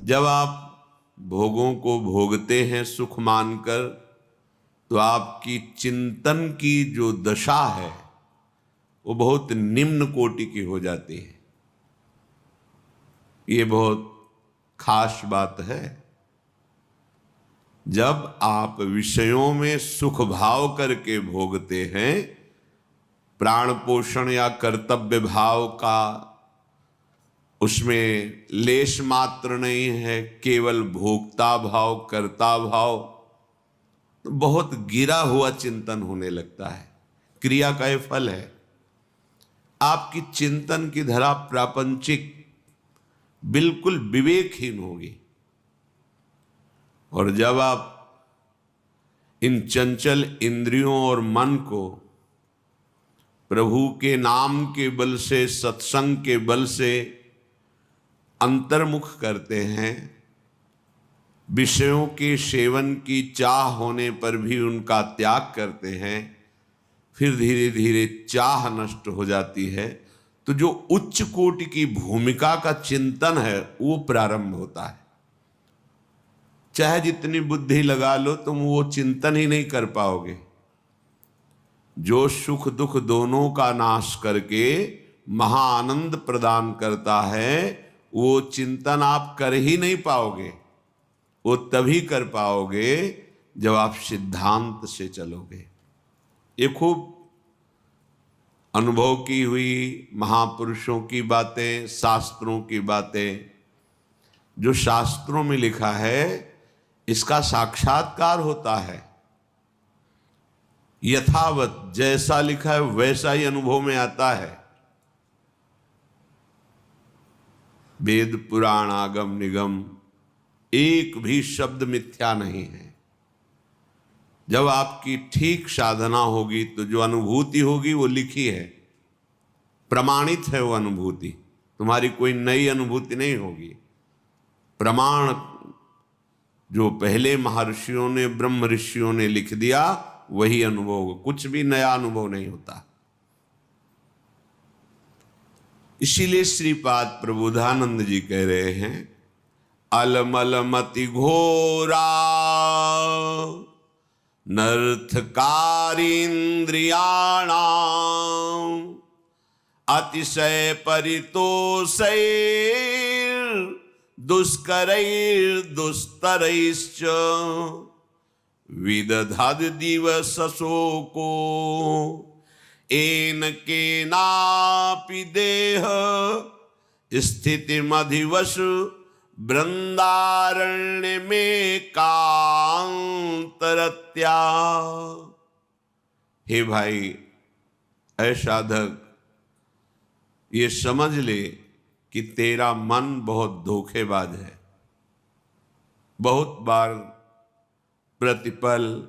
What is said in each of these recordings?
जब आप भोगों को भोगते हैं सुख मानकर, तो आपकी चिंतन की जो दशा है वो बहुत निम्न कोटि की हो जाती है। ये बहुत खास बात है। जब आप विषयों में सुख भाव करके भोगते हैं, प्राण पोषण या कर्तव्य भाव का उसमें लेश मात्र नहीं है, केवल भोक्ता भाव, कर्ता भाव, तो बहुत गिरा हुआ चिंतन होने लगता है। क्रिया का यह फल है। आपकी चिंतन की धरा प्रापंचिक बिल्कुल विवेकहीन होगी। और जब आप इन चंचल इंद्रियों और मन को प्रभु के नाम के बल से, सत्संग के बल से अंतर्मुख करते हैं, विषयों के सेवन की चाह होने पर भी उनका त्याग करते हैं, फिर धीरे धीरे चाह नष्ट हो जाती है, तो जो उच्च कोटि की भूमिका का चिंतन है वो प्रारंभ होता है। चाहे जितनी बुद्धि लगा लो, तुम वो चिंतन ही नहीं कर पाओगे। जो सुख दुख दोनों का नाश करके महाआनंद प्रदान करता है, वो चिंतन आप कर ही नहीं पाओगे। वो तभी कर पाओगे जब आप सिद्धांत से चलोगे। ये खूब अनुभव की हुई महापुरुषों की बातें, शास्त्रों की बातें। जो शास्त्रों में लिखा है इसका साक्षात्कार होता है। यथावत जैसा लिखा है वैसा ही अनुभव में आता है। वेद पुराण आगम निगम एक भी शब्द मिथ्या नहीं है। जब आपकी ठीक साधना होगी तो जो अनुभूति होगी वो लिखी है, प्रमाणित है वो अनुभूति। तुम्हारी कोई नई अनुभूति नहीं होगी। प्रमाण जो पहले महर्षियों ने, ब्रह्म ऋषियों ने लिख दिया वही अनुभव होगा, कुछ भी नया अनुभव नहीं होता। इसीलिए श्रीपाद प्रबोधानंद जी कह रहे हैं, अलमल मति घोरा नर्थकारीन्द्रियाणाम् अतिशय परितोषैर् दुष्करैर्दुस्तरैश्च विदधद दिवसशोको येन केनापि देह स्थितिमधिवशु वृंदारण्य में कांतरत्या। हे भाई, ऐ साधक, ये समझ ले कि तेरा मन बहुत धोखेबाज है। बहुत बार प्रतिपल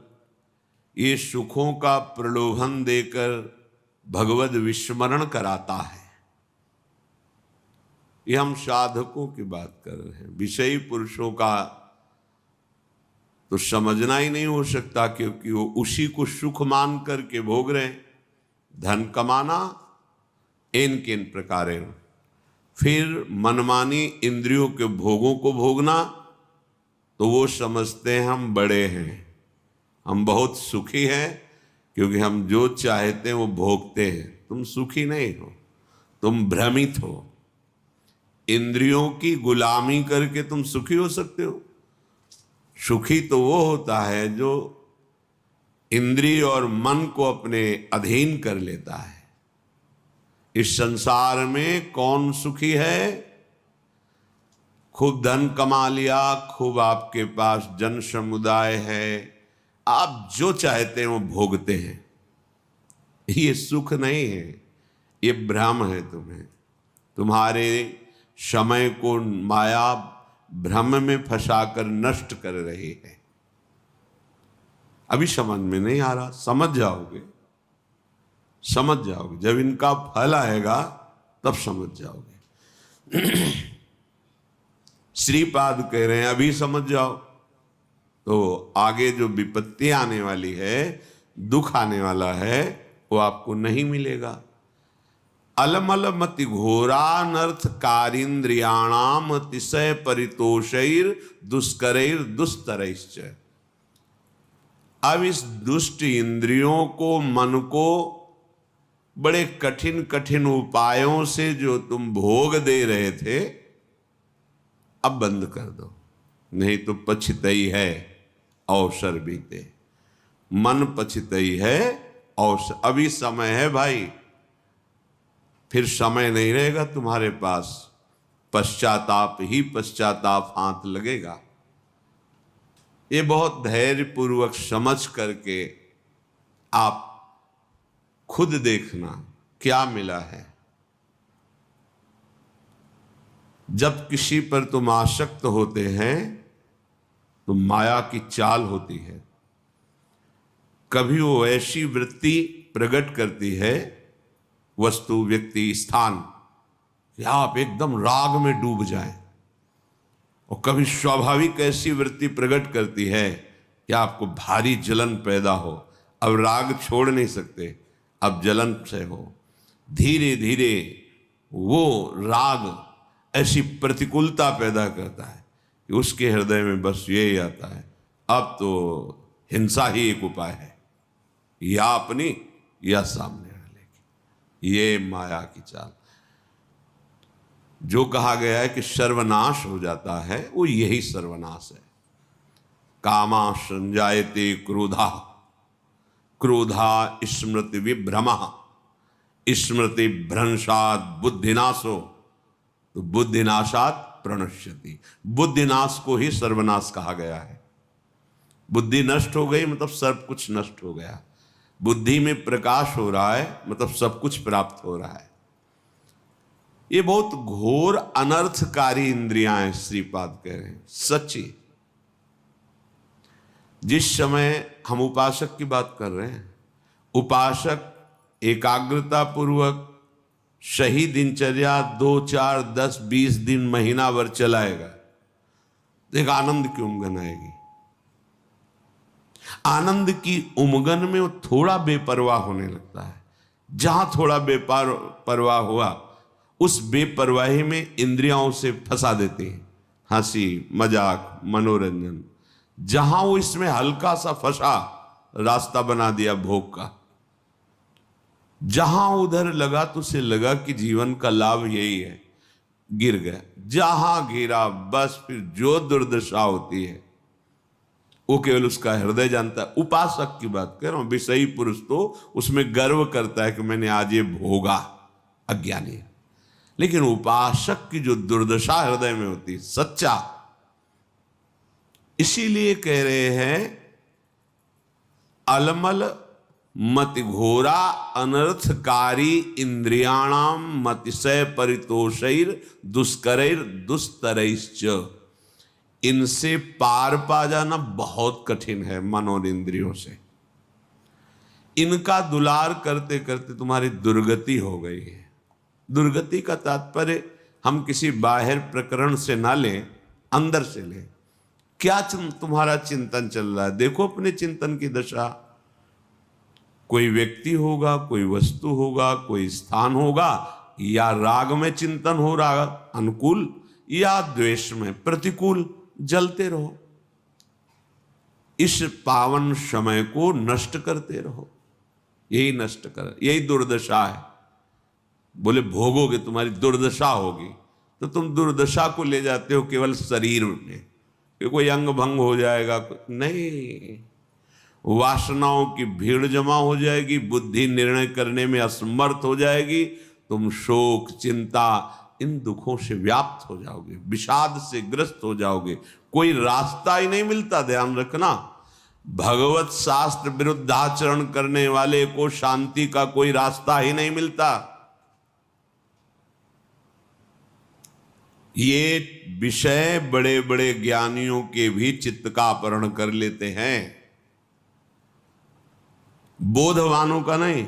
ये सुखों का प्रलोभन देकर भगवद विस्मरण कराता है। ये हम साधकों की बात कर रहे हैं। विषयी पुरुषों का तो समझना ही नहीं हो सकता, क्योंकि वो उसी को सुख मान करके भोग रहे हैं। धन कमाना इन किन प्रकारेण, फिर मनमानी इंद्रियों के भोगों को भोगना, तो वो समझते हैं हम बड़े हैं, हम बहुत सुखी हैं, क्योंकि हम जो चाहते हैं वो भोगते हैं। तुम सुखी नहीं हो, तुम भ्रमित हो। इंद्रियों की गुलामी करके तुम सुखी हो सकते हो? सुखी तो वो होता है जो इंद्रिय और मन को अपने अधीन कर लेता है। इस संसार में कौन सुखी है? खूब धन कमा लिया, खूब आपके पास जन समुदाय है, आप जो चाहते हैं वो भोगते हैं। ये सुख नहीं है, ये भ्रम है। तुम्हारे समय को माया भ्रम में फंसाकर नष्ट कर रही है। अभी समझ में नहीं आ रहा, समझ जाओगे, समझ जाओगे। जब इनका फल आएगा तब समझ जाओगे। श्रीपाद कह रहे हैं अभी समझ जाओ, तो आगे जो विपत्ति आने वाली है, दुख आने वाला है, वो आपको नहीं मिलेगा। अलमल मति घोरानर्थ कारिंद्रियाणाम अतिशय परितोषैर दुष्करैर दुस्तरैश्च। अब इस दुष्ट इंद्रियों को, मन को बड़े कठिन कठिन उपायों से जो तुम भोग दे रहे थे, अब बंद कर दो, नहीं तो पछतई है अवसर बीते। मन पछतई है अवसर। अभी समय है भाई, फिर समय नहीं रहेगा तुम्हारे पास। पश्चाताप ही पश्चाताप हाथ लगेगा। ये बहुत धैर्यपूर्वक समझ करके आप खुद देखना क्या मिला है। जब किसी पर तुम आसक्त होते हैं तो माया की चाल होती है। कभी वो ऐसी वृत्ति प्रकट करती है, वस्तु, व्यक्ति, स्थान, कि आप एकदम राग में डूब जाएं, और कभी स्वाभाविक ऐसी वृत्ति प्रकट करती है कि आपको भारी जलन पैदा हो। अब राग छोड़ नहीं सकते, अब जलन से हो। धीरे धीरे वो राग ऐसी प्रतिकूलता पैदा करता है कि उसके हृदय में बस यही आता है, अब तो हिंसा ही एक उपाय है, या अपनी या सामने वाले की। ये माया की चाल। जो कहा गया है कि सर्वनाश हो जाता है, वो यही सर्वनाश है। कामा संजायते क्रोधा, क्रोधा स्मृति विभ्रम, स्मृति भ्रंशात बुद्धिनाशो, तो बुद्धिनाशात प्रणश्यति। बुद्धिनाश को ही सर्वनाश कहा गया है। बुद्धि नष्ट हो गई मतलब सब कुछ नष्ट हो गया। बुद्धि में प्रकाश हो रहा है मतलब सब कुछ प्राप्त हो रहा है। ये बहुत घोर अनर्थकारी इंद्रियां हैं, श्रीपाद कह रहे हैं। सच्ची, जिस समय हम उपासक की बात कर रहे हैं, उपासक एकाग्रता पूर्वक सही दिनचर्या 2, 4, 10, 20 दिन, महीना भर चलाएगा, एक आनंद की उमगन आएगी। आनंद की उमगन में वो थोड़ा बेपरवाह होने लगता है। जहां थोड़ा बेपरवाह हुआ, उस बेपरवाही में इंद्रियां से फंसा देती हैं। हंसी, मजाक, मनोरंजन। जहां वो इसमें हल्का सा फंसा, रास्ता बना दिया भोग का। जहां उधर लगा तो उसे लगा कि जीवन का लाभ यही है, गिर गया। जहां गिरा बस फिर जो दुर्दशा होती है वो केवल उसका हृदय जानता है। उपासक की बात कर रहा हूं। विषयी पुरुष तो उसमें गर्व करता है कि मैंने आज ये भोगा, अज्ञानी है। लेकिन उपासक की जो दुर्दशा हृदय में होती है, सच्चा, इसीलिए कह रहे हैं अलमल मति घोरा अनर्थकारी इंद्रियाणाम मतिशय परितोषैर दुष्करैर दुस्तरैश्च। इनसे पार पा जाना बहुत कठिन है मन और इंद्रियों से। इनका दुलार करते करते तुम्हारी दुर्गति हो गई है। दुर्गति का तात्पर्य हम किसी बाहर प्रकरण से ना लें, अंदर से लें। क्या तुम्हारा चिंतन चल रहा है? देखो अपने चिंतन की दशा। कोई व्यक्ति होगा, कोई वस्तु होगा, कोई स्थान होगा, या राग में चिंतन हो रहा अनुकूल, या द्वेष में प्रतिकूल, जलते रहो। इस पावन समय को नष्ट करते रहो। यही नष्ट कर, यही दुर्दशा है। बोले भोगोगे तुम्हारी दुर्दशा होगी, तो तुम दुर्दशा को ले जाते हो केवल शरीर में कि कोई अंग भंग हो जाएगा। नहीं, वासनाओं की भीड़ जमा हो जाएगी, बुद्धि निर्णय करने में असमर्थ हो जाएगी। तुम शोक, चिंता, इन दुखों से व्याप्त हो जाओगे, विषाद से ग्रस्त हो जाओगे। कोई रास्ता ही नहीं मिलता। ध्यान रखना, भगवत शास्त्र विरुद्ध आचरण करने वाले को शांति का कोई रास्ता ही नहीं मिलता। ये विषय बड़े बड़े ज्ञानियों के भी चित्त का अपहरण कर लेते हैं, बोधवानों का नहीं।